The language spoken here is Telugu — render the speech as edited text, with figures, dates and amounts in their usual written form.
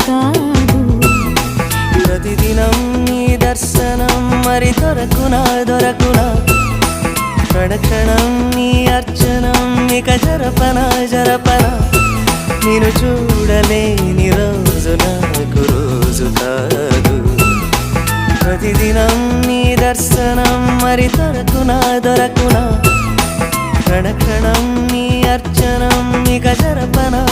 కాదు. ప్రతిదినం నీ దర్శనం మరి దొరకునా దొరకునా, క్షణక్షణం నీ అర్చనం ఇక జరపనా జరపనా, నేను చూడలేని రోజు నాకు రోజు కాదు. ప్రతిదినం నీ దర్శనం మరి దొరకునా దొరకునా, క్షణక్షణం నీ అర్చనం ఇక జరపనా.